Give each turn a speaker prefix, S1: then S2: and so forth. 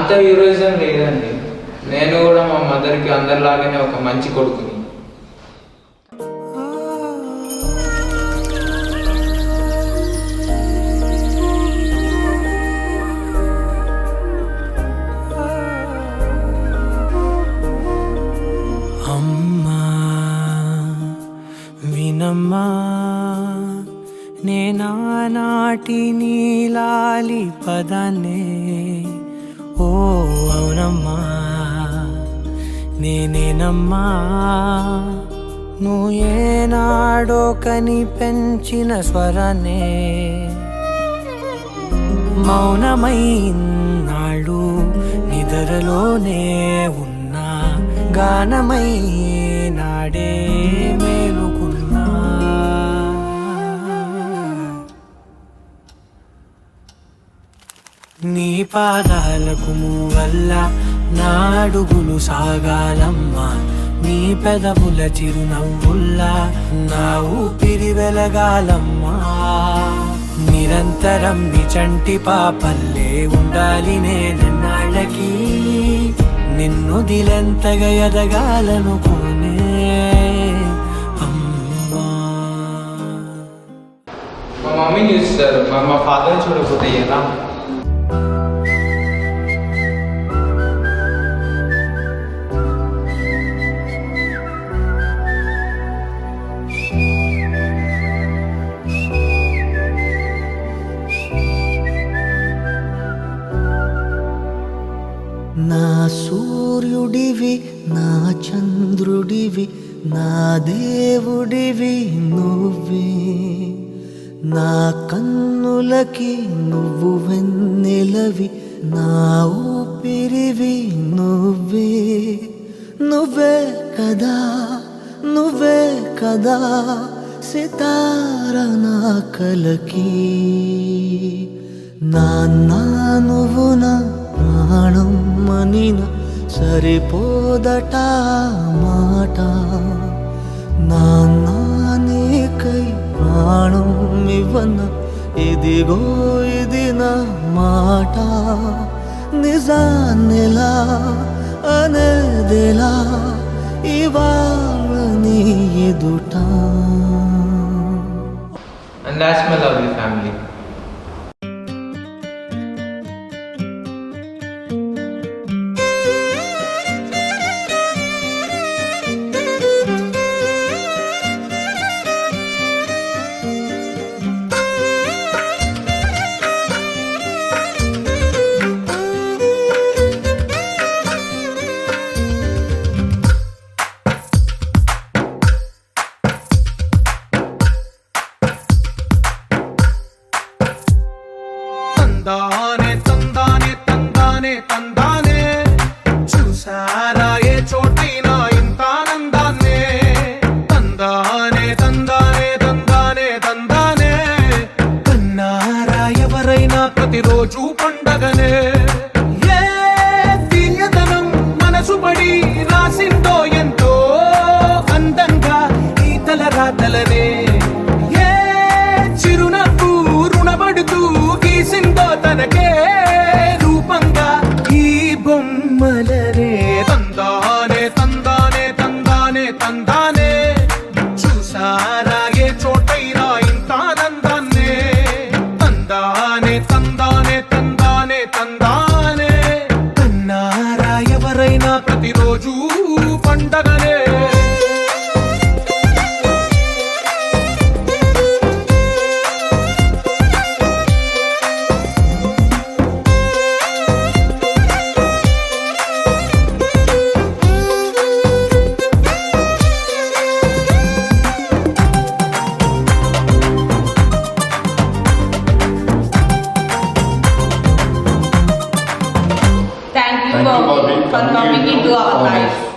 S1: అంత హీరోయిజం లేదండి. నేను కూడా మా మదర్కి అందరిలాగానే ఒక మంచి కొడుకుని.
S2: అమ్మా వినమ్మా, నేనానాటి నీలాలి పదాన్నే. ఓ అవునమ్మా నేనేనమ్మా, నువ్వు ఏనాడో కని పెంచిన స్వరాన్నే. మౌనమైనాడు నిద్రలోనే ఉన్నా, గానమై నాడే మేలుకున్నా. నీ పాదాలకు మూవల్ల నా అడుగులు సాగాలమ్మా, నీ పెదవుల చిరునవ్వుల్లా నా ఊపిరి వెలగాలమ్మా. నిరంతరం నీ చంటి పాపల్లే ఉండాలి నేనన్నాళ్ళకి, నిన్ను దిలెంతగా ఎదగాలనుకోనే అమ్మా.
S1: మా మమ్మీని చూస్తారు, మా ఫాదర్ని చూడకపోతే ఎలా?
S2: నా సూర్యుడివి, నా చంద్రుడివి, నా దేవుడివి నువ్వే. నా కన్నులకి నువ్వు వెన్నెలవి, నా ఊపిరివి నువ్వే. నువ్వే కదా, నువ్వే కదా సితార నా కలకి. నాన్నా నువ్వు నా ప్రాణం మనిన సరిపోదట మాట. నాన్నా నీకై ప్రాణం ఇవ్వన, ఇదిగో ఇది నా మాట. నిజాన్నిలా అనేదిలా ఇవాళ నీ ఎదుట.
S1: And that's my lovely family.
S3: తందానే తందానే తందానే తందానే, చూసారా ఏ చోటైనా ఇంత ఆనందాన్నే. తందానే తందానే తందానే తందానే, కన్నారా ఎవరైనా ప్రతిరోజు పండగనే. ఏ తీయదనం మనసు పడి రాసిందో ఎంతో అందంగా ఈ తలరాతలనే. ఏ చిరునవ్వు రుణపడుతూ గీసిందో తనకే రూపంగా ఈ బొమ్మలనే. తందానే తందానే తందానే తందానే, చూసారా ఏ చోటైనా ఇంత ఆనందాన్నే. తందానే తందానే తందానే తందానే, కన్నారా ఎవరైనా ప్రతిరోజు పండగనే.
S4: Thank you, Bobby, for coming into our life.